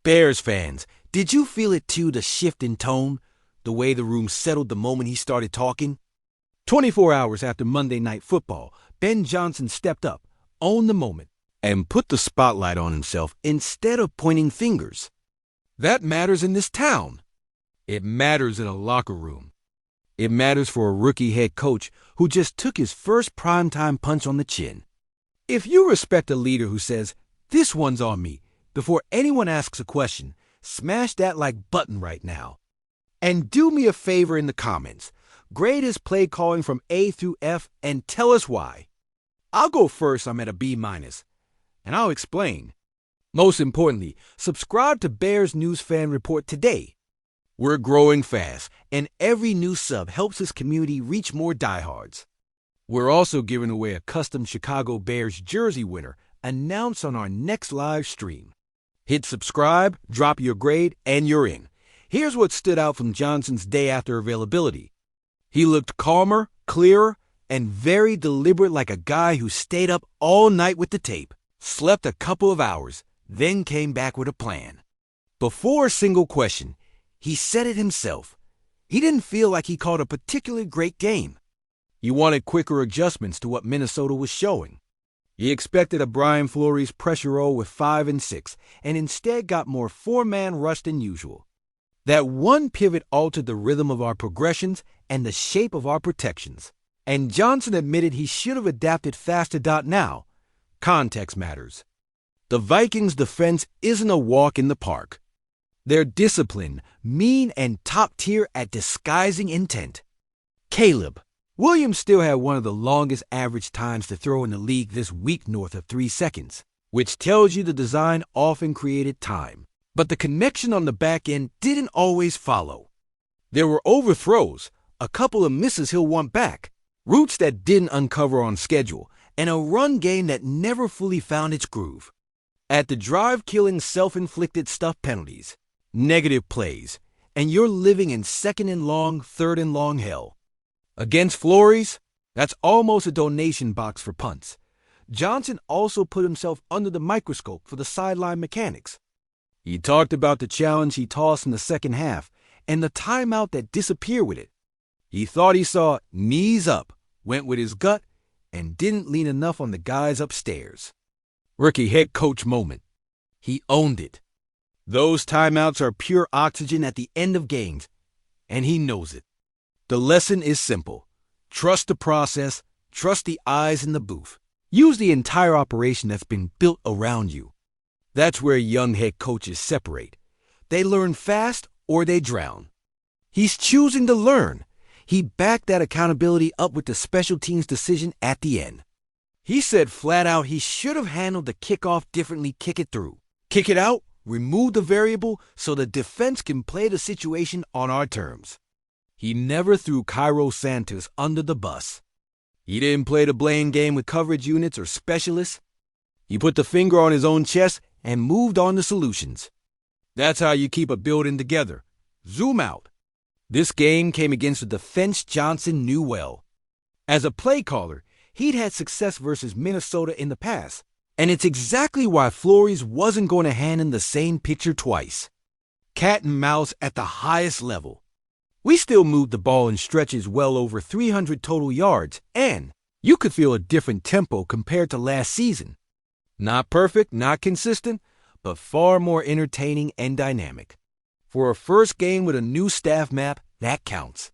Bears fans, did you feel it too, the shift in tone? The way the room settled the moment he started talking? 24 hours after Monday Night Football, Ben Johnson stepped up, owned the moment, and put the spotlight on himself instead of pointing fingers. That matters in this town. It matters in a locker room. It matters for a rookie head coach who just took his first primetime punch on the chin. If you respect a leader who says, "This one's on me," before anyone asks a question, smash that like button right now. And do me a favor in the comments. Grade his play calling from A through F and tell us why. I'll go first. I'm at a B-, and I'll explain. Most importantly, subscribe to Bears News Fan Report today. We're growing fast, and every new sub helps this community reach more diehards. We're also giving away a custom Chicago Bears jersey winner announced on our next live stream. Hit subscribe, drop your grade, and you're in. Here's what stood out from Johnson's day after availability. He looked calmer, clearer, and very deliberate, like a guy who stayed up all night with the tape, slept a couple of hours, then came back with a plan. Before a single question, he said it himself. He didn't feel like he called a particularly great game. He wanted quicker adjustments to what Minnesota was showing. He expected a Brian Flores pressure roll with 5 and 6, and instead got more 4-man rush than usual. That one pivot altered the rhythm of our progressions and the shape of our protections. And Johnson admitted he should have adapted faster. Now, context matters. The Vikings' defense isn't a walk in the park. They're disciplined, mean, and top tier at disguising intent. Caleb Williams still had one of the longest average times to throw in the league this week, north of 3 seconds, which tells you the design often created time. But the connection on the back end didn't always follow. There were overthrows, a couple of misses he'll want back, routes that didn't uncover on schedule, and a run game that never fully found its groove. At the drive-killing self-inflicted stuff penalties, negative plays, and you're living in 2nd and long, 3rd and long hell. Against Flores, that's almost a donation box for punts. Johnson also put himself under the microscope for the sideline mechanics. He talked about the challenge he tossed in the second half and the timeout that disappeared with it. He thought he saw knees up, went with his gut, and didn't lean enough on the guys upstairs. Rookie head coach moment. He owned it. Those timeouts are pure oxygen at the end of games, and he knows it. The lesson is simple. Trust the process, trust the eyes in the booth. Use the entire operation that's been built around you. That's where young head coaches separate. They learn fast or they drown. He's choosing to learn. He backed that accountability up with the special teams decision at the end. He said flat out he should have handled the kickoff differently. Kick it through. Kick it out. Remove the variable so the defense can play the situation on our terms. He never threw Cairo Santos under the bus. He didn't play the blame game with coverage units or specialists. He put the finger on his own chest and moved on to solutions. That's how you keep a building together. Zoom out. This game came against a defense Johnson knew well. As a play caller, he'd had success versus Minnesota in the past. And it's exactly why Flores wasn't going to hand him the same picture twice. Cat and mouse at the highest level. We still moved the ball in stretches well over 300 total yards, and you could feel a different tempo compared to last season. Not perfect, not consistent, but far more entertaining and dynamic. For a first game with a new staff map, that counts.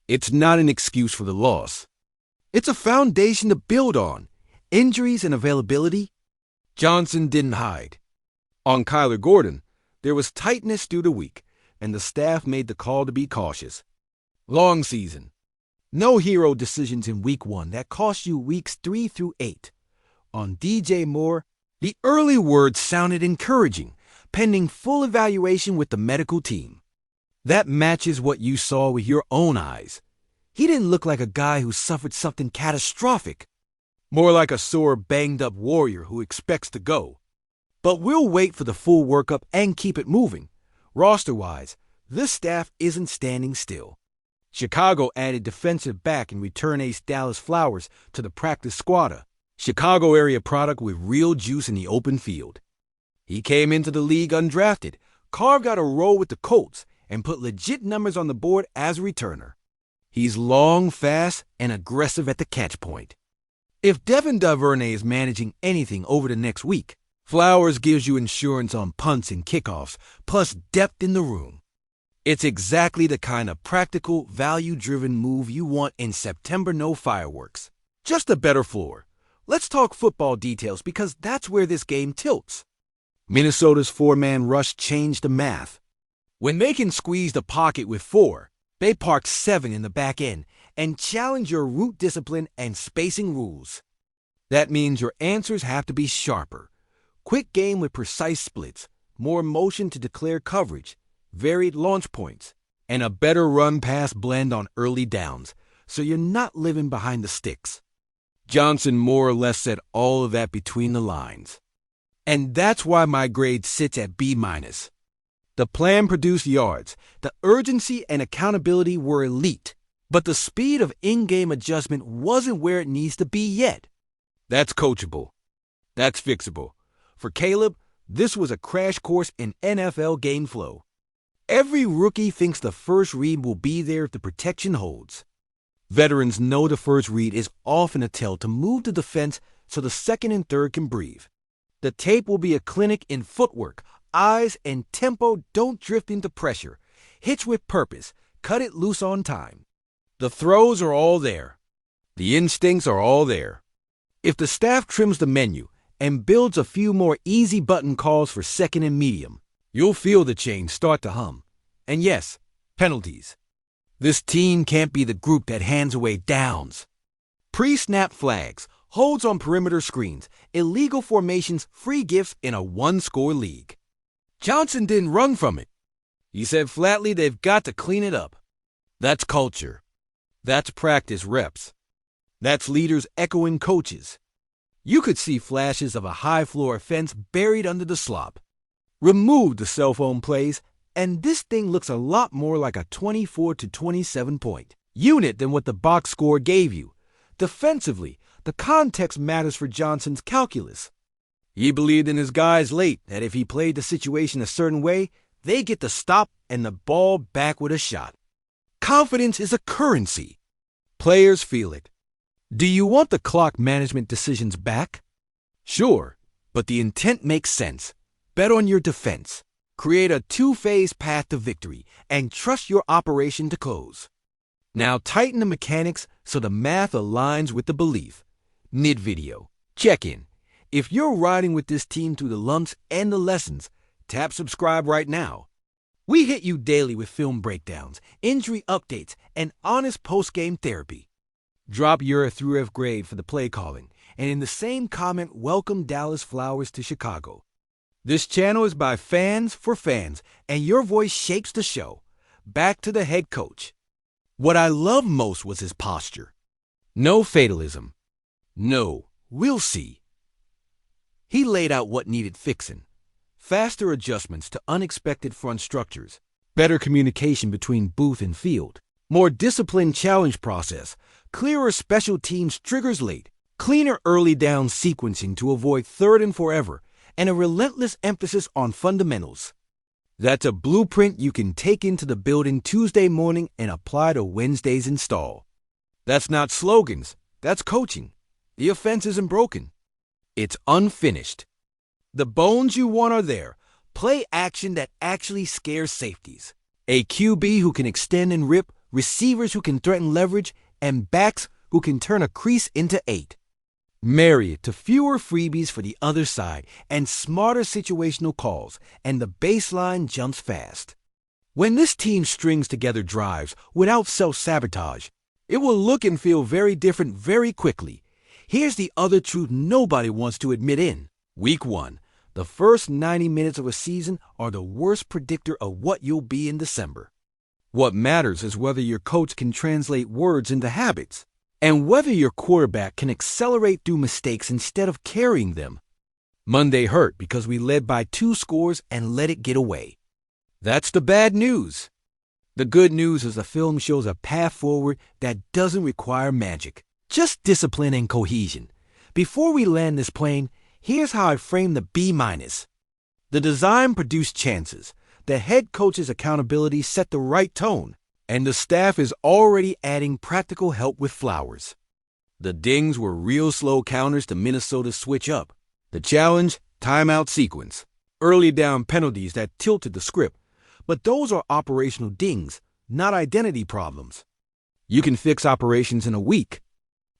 It's not an excuse for the loss. It's a foundation to build on. Injuries and availability. Johnson didn't hide. On Kyler Gordon, there was tightness through the week, and the staff made the call to be cautious. Long season. No hero decisions in week 1 that cost you weeks 3 through 8. On DJ Moore, the early word sounded encouraging, pending full evaluation with the medical team. That matches what you saw with your own eyes. He didn't look like a guy who suffered something catastrophic. More like a sore, banged-up warrior who expects to go. But we'll wait for the full workup and keep it moving. Roster-wise, this staff isn't standing still. Chicago added defensive back and return ace Dallas Flowers to the practice squad. Chicago area product with real juice in the open field. He came into the league undrafted, carved out a role with the Colts and put legit numbers on the board as a returner. He's long, fast, and aggressive at the catch point. If Devin Duvernay is managing anything over the next week, Flowers gives you insurance on punts and kickoffs, plus depth in the room. It's exactly the kind of practical, value-driven move you want in September no fireworks. Just a better floor. Let's talk football details because that's where this game tilts. Minnesota's four-man rush changed the math. When they can squeeze the pocket with four, they park 7 in the back end and challenge your route discipline and spacing rules. That means your answers have to be sharper. Quick game with precise splits, more motion to declare coverage, varied launch points, and a better run-pass blend on early downs, so you're not living behind the sticks. Johnson more or less said all of that between the lines. And that's why my grade sits at B-. The plan produced yards, the urgency and accountability were elite, but the speed of in-game adjustment wasn't where it needs to be yet. That's coachable. That's fixable. For Caleb, this was a crash course in NFL game flow. Every rookie thinks the first read will be there if the protection holds. Veterans know the first read is often a tell to move the defense so the second and third can breathe. The tape will be a clinic in footwork, eyes, and tempo. Don't drift into pressure. Hitch with purpose. Cut it loose on time. The throws are all there. The instincts are all there. If the staff trims the menu and builds a few more easy button calls for second and medium, you'll feel the chain start to hum. And yes, penalties. This team can't be the group that hands away downs. Pre-snap flags, holds on perimeter screens, illegal formations, free gifts in a one-score league. Johnson didn't run from it. He said flatly they've got to clean it up. That's culture. That's practice reps. That's leaders echoing coaches. You could see flashes of a high-floor offense buried under the slop. Remove the cell phone plays, and this thing looks a lot more like a 24-27 point unit than what the box score gave you. Defensively, the context matters for Johnson's calculus. He believed in his guys late that if he played the situation a certain way, they get the stop and the ball back with a shot. Confidence is a currency. Players feel it. Do you want the clock management decisions back? Sure, but the intent makes sense. Bet on your defense. Create a two-phase path to victory and trust your operation to close. Now tighten the mechanics so the math aligns with the belief. Mid-video. Check-in. If you're riding with this team through the lumps and the lessons, tap subscribe right now. We hit you daily with film breakdowns, injury updates, and honest post-game therapy. Drop your through F grade for the play calling, and in the same comment, welcome Dallas Flowers to Chicago. This channel is by fans for fans, and your voice shapes the show. Back to the head coach. What I loved most was his posture. No fatalism. No, we'll see. He laid out what needed fixing. Faster adjustments to unexpected front structures. Better communication between booth and field. More disciplined challenge process. Clearer special teams triggers late. Cleaner early down sequencing to avoid third and forever. And a relentless emphasis on fundamentals. That's a blueprint you can take into the building Tuesday morning and apply to Wednesday's install. That's not slogans. That's coaching. The offense isn't broken. It's unfinished. The bones you want are there. Play action that actually scares safeties. A QB who can extend and rip, receivers who can threaten leverage, and backs who can turn a crease into 8. Marry it to fewer freebies for the other side and smarter situational calls, and the baseline jumps fast. When this team strings together drives without self-sabotage, it will look and feel very different very quickly. Here's the other truth nobody wants to admit in. Week 1, the first 90 minutes of a season are the worst predictor of what you'll be in December. What matters is whether your coach can translate words into habits, and whether your quarterback can accelerate through mistakes instead of carrying them. Monday hurt because we led by 2 scores and let it get away. That's the bad news. The good news is the film shows a path forward that doesn't require magic, just discipline and cohesion. Before we land this plane, here's how I frame the B-. The design produced chances. The head coach's accountability set the right tone, and the staff is already adding practical help with flowers. The dings were real slow counters to Minnesota's switch up. The challenge, timeout sequence. Early down penalties that tilted the script. But those are operational dings, not identity problems. You can fix operations in a week.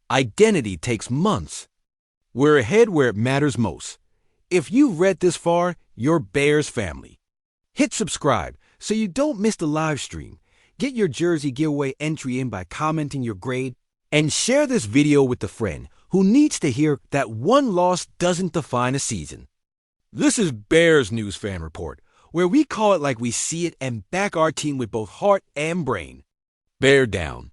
Identity takes months. We're ahead where it matters most. If you've read this far, you're Bears family. Hit subscribe so you don't miss the live stream. Get your jersey giveaway entry in by commenting your grade, and share this video with a friend who needs to hear that one loss doesn't define a season. This is Bears News Fan Report, where we call it like we see it and back our team with both heart and brain. Bear down.